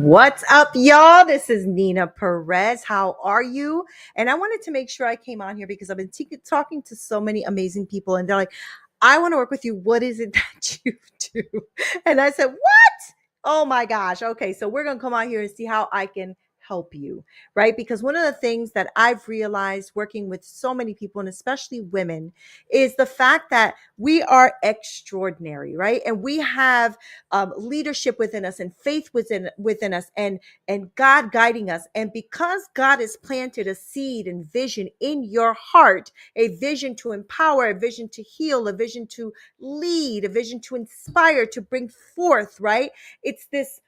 What's up, y'all? This is Neena Perez. How are you? And I wanted to make sure I came on here because I've been talking to so many amazing people, and they're like, I want to work with you. What is it that you do? And I said, what? Oh my gosh. Okay, so we're going to come on here and see how I can help you, right? Because one of the things that I've realized working with so many people, and especially women, is the fact that we are extraordinary, right? And we have leadership within us and faith within us and God guiding us. And because God has planted a seed and vision in your heart, a vision to empower, a vision to heal, a vision to lead, a vision to inspire, to bring forth, right? It's this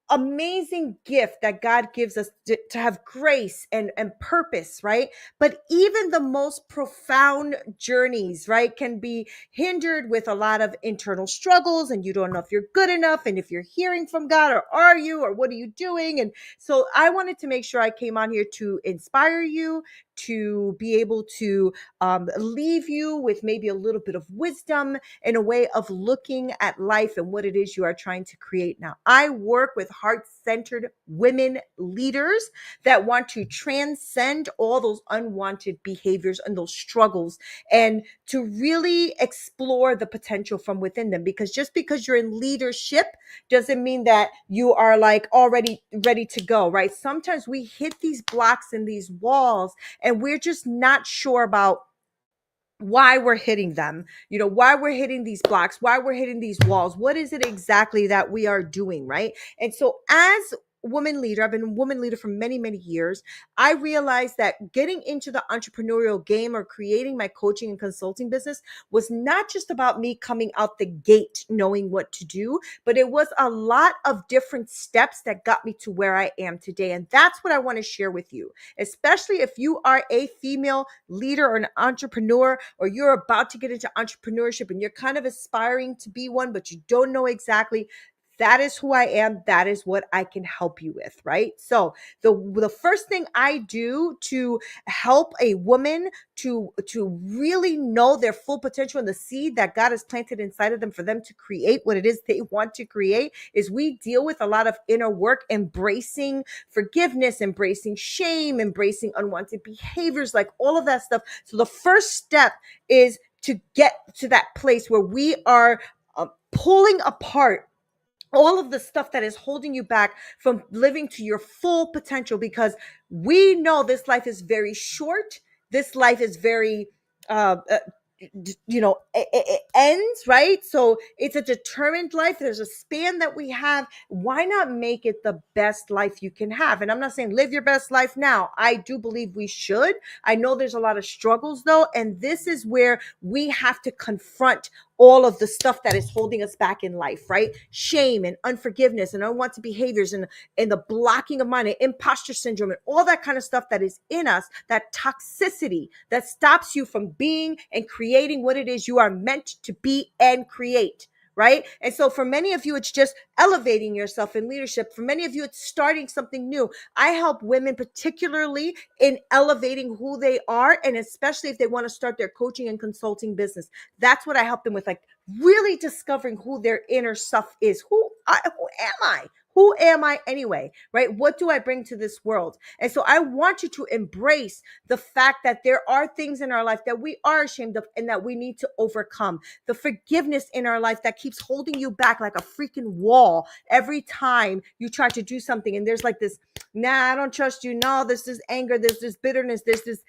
amazing gift that God gives us to have grace and purpose, right? But even the most profound journeys, right, can be hindered with a lot of internal struggles, and you don't know if you're good enough and if you're hearing from God, or are you, or what are you doing? And so I wanted to make sure I came on here to inspire you, to be able to leave you with maybe a little bit of wisdom in a way of looking at life and what it is you are trying to create. Now, I work with heart-centered women leaders that want to transcend all those unwanted behaviors and those struggles, and to really explore the potential from within them. Because just because you're in leadership doesn't mean that you are like already ready to go, right? Sometimes we hit these blocks and these walls, and we're just not sure about why we're hitting them, why we're hitting these blocks, why we're hitting these walls. What is it exactly that we are doing, right? And so as woman leader, I've been a woman leader for many, many years. I realized that getting into the entrepreneurial game or creating my coaching and consulting business was not just about me coming out the gate knowing what to do, but it was a lot of different steps that got me to where I am today. And that's what I want to share with you, especially if you are a female leader or an entrepreneur, or you're about to get into entrepreneurship and you're kind of aspiring to be one, but you don't know exactly. That is who I am. That is what I can help you with, right? So the first thing I do to help a woman to really know their full potential and the seed that God has planted inside of them for them to create what it is they want to create is we deal with a lot of inner work, embracing forgiveness, embracing shame, embracing unwanted behaviors, like all of that stuff. So the first step is to get to that place where we are pulling apart all of the stuff that is holding you back from living to your full potential, because we know this life is very short. This life is very it ends, right? So it's a determined life. There's a span that we have. Why not make it the best life you can have? And I'm not saying live your best life now. I do believe we should. I know there's a lot of struggles though, and this is where we have to confront all of the stuff that is holding us back in life, right? Shame and unforgiveness and unwanted behaviors and the blocking of mind and imposter syndrome and all that kind of stuff that is in us, that toxicity that stops you from being and creating what it is you are meant to be and create. Right. And so for many of you, it's just elevating yourself in leadership. For many of you, it's starting something new. I help women particularly in elevating who they are, and especially if they want to start their coaching and consulting business. That's what I help them with, like really discovering who their inner self is. Who am I? Who am I anyway, right? What do I bring to this world? And so I want you to embrace the fact that there are things in our life that we are ashamed of and that we need to overcome. The forgiveness in our life that keeps holding you back like a freaking wall every time you try to do something. And there's like this, nah, I don't trust you. No, this is anger. There's this bitterness. There's this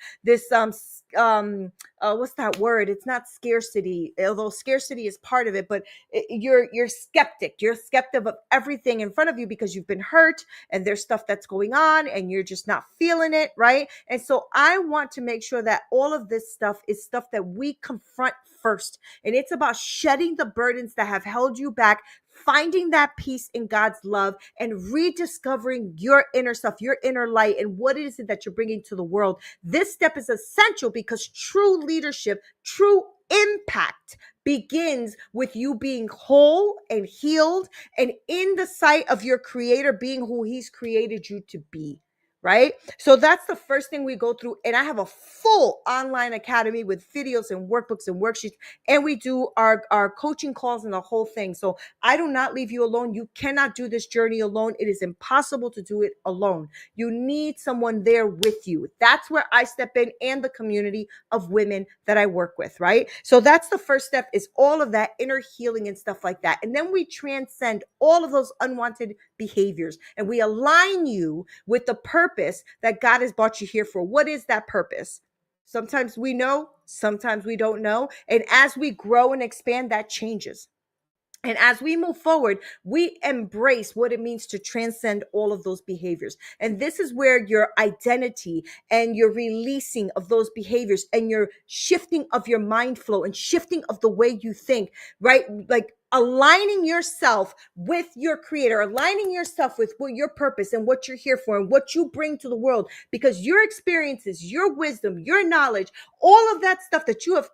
what's that word? It's not scarcity, although scarcity is part of it, but you're skeptic. You're skeptic of everything in front of you because you've been hurt and there's stuff that's going on and you're just not feeling it, right? And so I want to make sure that all of this stuff is stuff that we confront first. And it's about shedding the burdens that have held you back, finding that peace in God's love, and rediscovering your inner self, your inner light, and what is it that you're bringing to the world. This step is essential because true leadership, true impact begins with you being whole and healed and in the sight of your creator, being who he's created you to be. right? So that's the first thing we go through. And I have a full online academy with videos and workbooks and worksheets. And we do our coaching calls and the whole thing. So I do not leave you alone. You cannot do this journey alone. It is impossible to do it alone. You need someone there with you. That's where I step in, and the community of women that I work with, right? So that's the first step, is all of that inner healing and stuff like that. And then we transcend all of those unwanted behaviors, and we align you with the purpose that God has brought you here for. What is that purpose? Sometimes we know, sometimes we don't know. And as we grow and expand, that changes. And as we move forward, we embrace what it means to transcend all of those behaviors. And this is where your identity and your releasing of those behaviors and your shifting of your mind flow and shifting of the way you think, right? Like aligning yourself with your creator, aligning yourself with what your purpose and what you're here for and what you bring to the world, because your experiences, your wisdom, your knowledge, all of that stuff that you have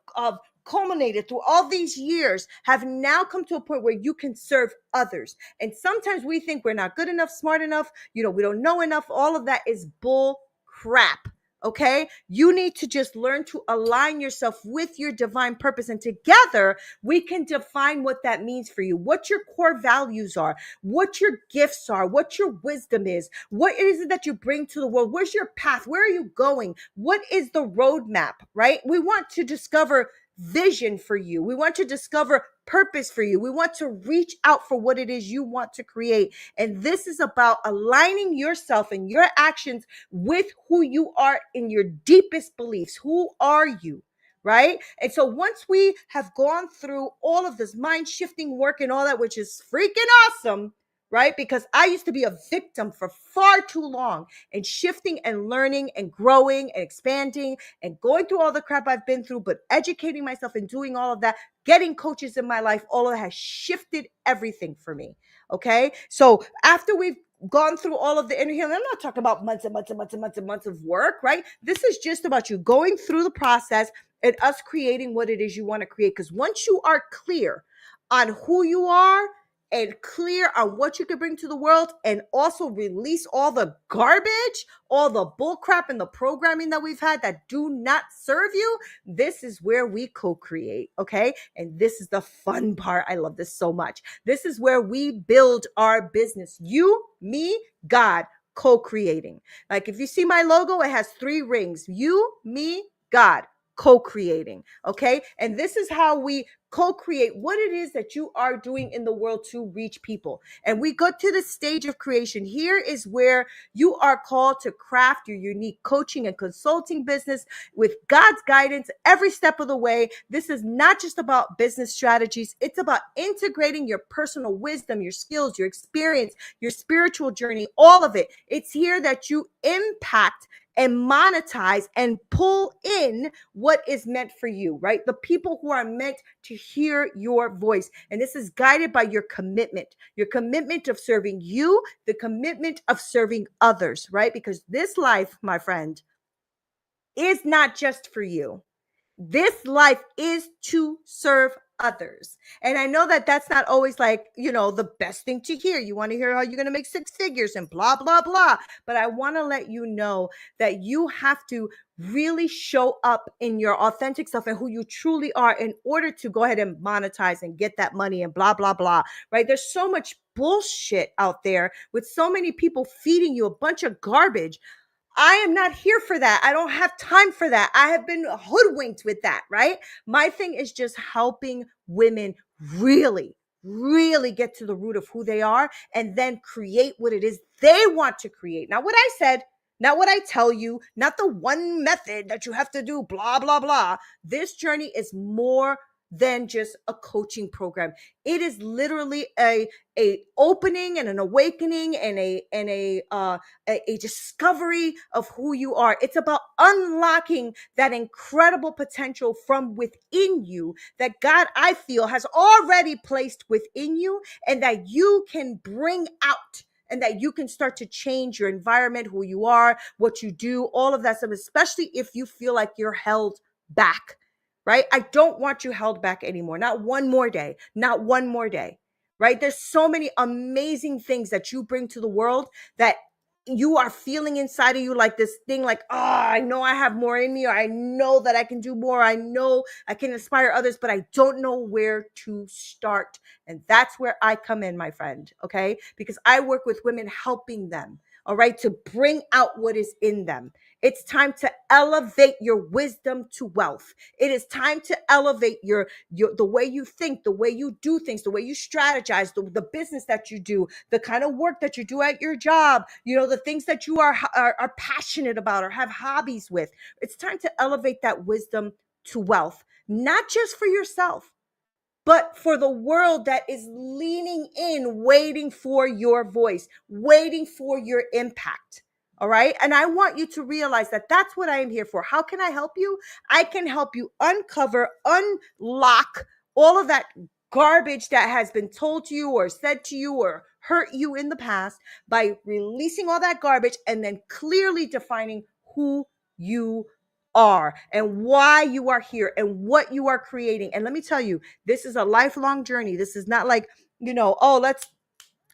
culminated through all these years have now come to a point where you can serve others. And sometimes we think we're not good enough, smart enough, we don't know enough. All of that is bull crap. Okay, you need to just learn to align yourself with your divine purpose, and together we can define what that means for you, what your core values are, what your gifts are, what your wisdom is, what is it that you bring to the world, where's your path, where are you going, what is the roadmap, right? We want to discover vision for you. We want to discover purpose for you. We want to reach out for what it is you want to create. And this is about aligning yourself and your actions with who you are in your deepest beliefs. Who are you? Right? And so once we have gone through all of this mind shifting work and all that, which is freaking awesome, right? Because I used to be a victim for far too long, and shifting and learning and growing and expanding and going through all the crap I've been through, but educating myself and doing all of that, getting coaches in my life, all of that has shifted everything for me. Okay. So after we've gone through all of the inner healing, I'm not talking about months and months and months and months and months of work, right? This is just about you going through the process and us creating what it is you want to create. Because once you are clear on who you are, and clear on what you can bring to the world, and also release all the garbage, all the bull crap and the programming that we've had that do not serve you, this is where we co-create, okay? And this is the fun part. I love this so much. This is where we build our business. You, me, God, co-creating. Like if you see my logo, it has 3 rings. You, me, God, co-creating, okay? And this is how we co-create what it is that you are doing in the world to reach people. And we go to the stage of creation. Here is where you are called to craft your unique coaching and consulting business with God's guidance every step of the way. This is not just about business strategies. It's about integrating your personal wisdom, your skills, your experience, your spiritual journey, all of it. It's here that you impact and monetize and pull in what is meant for you, right? The people who are meant to hear your voice. And this is guided by your commitment of serving you, the commitment of serving others, right? Because this life, my friend, is not just for you. This life is to serve others. And I know that that's not always like, the best thing to hear. You want to hear how you're going to make 6 figures and blah, blah, blah. But I want to let you know that you have to really show up in your authentic self and who you truly are in order to go ahead and monetize and get that money and blah, blah, blah, right? There's so much bullshit out there with so many people feeding you a bunch of garbage. I am not here for that. I don't have time for that. I have been hoodwinked with that, right? My thing is just helping women really, really get to the root of who they are and then create what it is they want to create. Not what I said, not what I tell you, not the one method that you have to do, blah, blah, blah. This journey is more than just a coaching program. It is literally a opening and an awakening and a discovery of who you are. It's about unlocking that incredible potential from within you that God, I feel, has already placed within you, and that you can bring out, and that you can start to change your environment, who you are, what you do, all of that stuff, especially if you feel like you're held back, right? I don't want you held back anymore. Not one more day, not one more day, right? There's so many amazing things that you bring to the world that you are feeling inside of you like this thing, like, oh, I know I have more in me, or I know that I can do more, I know I can inspire others, but I don't know where to start. And that's where I come in, my friend. Okay, because I work with women, helping them, all right, to bring out what is in them. It's time to elevate your wisdom to wealth. It is time to elevate your the way you think, the way you do things, the way you strategize, the business that you do, the kind of work that you do at your job, the things that you are passionate about or have hobbies with. It's time to elevate that wisdom to wealth, not just for yourself, but for the world that is leaning in, waiting for your voice, waiting for your impact. All right. And I want you to realize that that's what I am here for. How can I help you? I can help you uncover, unlock all of that garbage that has been told to you or said to you or hurt you in the past by releasing all that garbage and then clearly defining who you are and why you are here and what you are creating. And let me tell you, this is a lifelong journey. This is not like, this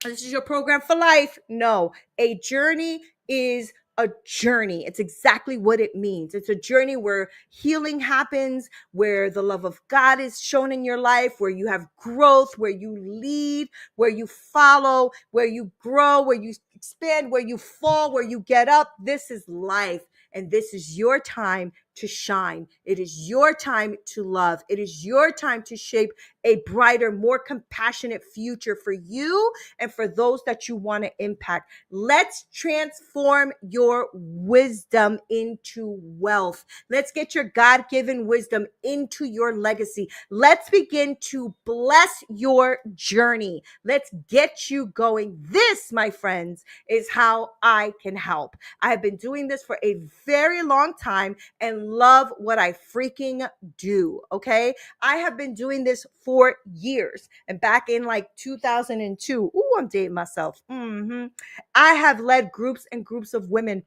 is your program for life. No, a journey is a journey. It's exactly what it means. It's a journey where healing happens, where the love of God is shown in your life, where you have growth, where you lead, where you follow, where you grow, where you expand, where you fall, where you get up. This is life. And this is your time to shine. It is your time to love. It is your time to shape a brighter, more compassionate future for you and for those that you want to impact. Let's transform your wisdom into wealth. Let's get your God-given wisdom into your legacy. Let's begin to bless your journey. Let's get you going. This, my friends, is how I can help. I have been doing this for a very long time and love what I freaking do. Okay. I have been doing this for years. And back in like 2002, I'm dating myself. I have led groups and groups of women,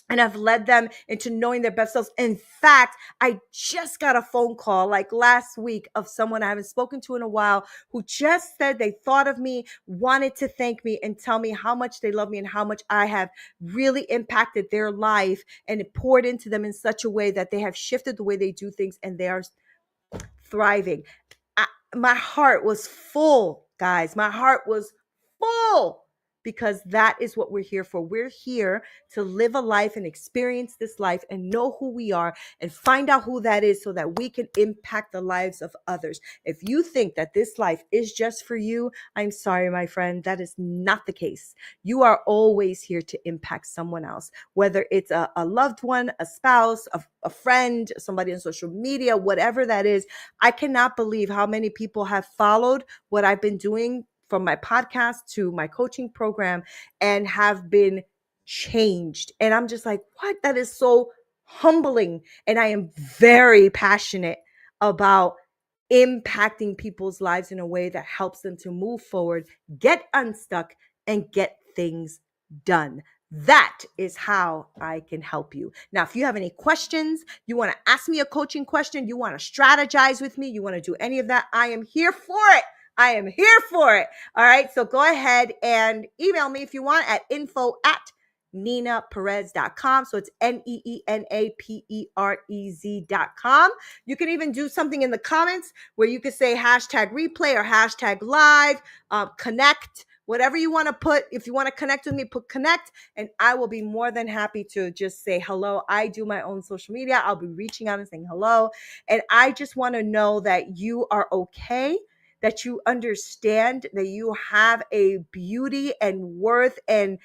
and I've led them into knowing their best selves. In fact, I just got a phone call like last week of someone I haven't spoken to in a while who just said they thought of me, wanted to thank me and tell me how much they love me and how much I have really impacted their life and it poured into them in such a way that they have shifted the way they do things and they are thriving. My heart was full, guys. My heart was full because that is what we're here for. We're here to live a life and experience this life and know who we are and find out who that is so that we can impact the lives of others. If you think that this life is just for you, I'm sorry, my friend, that is not the case. You are always here to impact someone else, whether it's a loved one, a spouse, a friend, somebody on social media, whatever that is. I cannot believe how many people have followed what I've been doing from my podcast to my coaching program and have been changed. And I'm just like, what? That is so humbling. And I am very passionate about impacting people's lives in a way that helps them to move forward, get unstuck, and get things done. That is how I can help you. Now, if you have any questions, you want to ask me a coaching question, you want to strategize with me, you want to do any of that, I am here for it. I am here for it. All right. So go ahead and email me if you want at info@NeenaPerez.com. So it's NeenaPerez.com. You can even do something in the comments where you could say hashtag replay or hashtag live, connect, whatever you want to put. If you want to connect with me, put connect, and I will be more than happy to just say hello. I do my own social media. I'll be reaching out and saying hello. And I just want to know that you are okay, that you understand that you have a beauty and worth and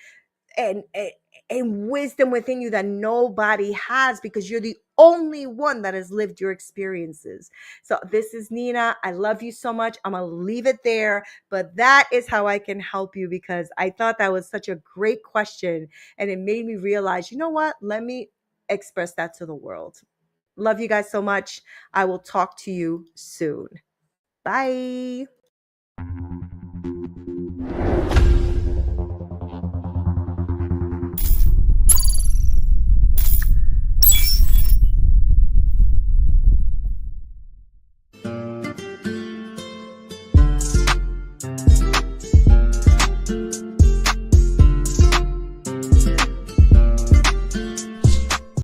wisdom within you that nobody has, because you're the only one that has lived your experiences. So this is Neena. I love you so much. I'm going to leave it there, but that is how I can help you, because I thought that was such a great question and it made me realize, you know what? Let me express that to the world. Love you guys so much. I will talk to you soon. Bye.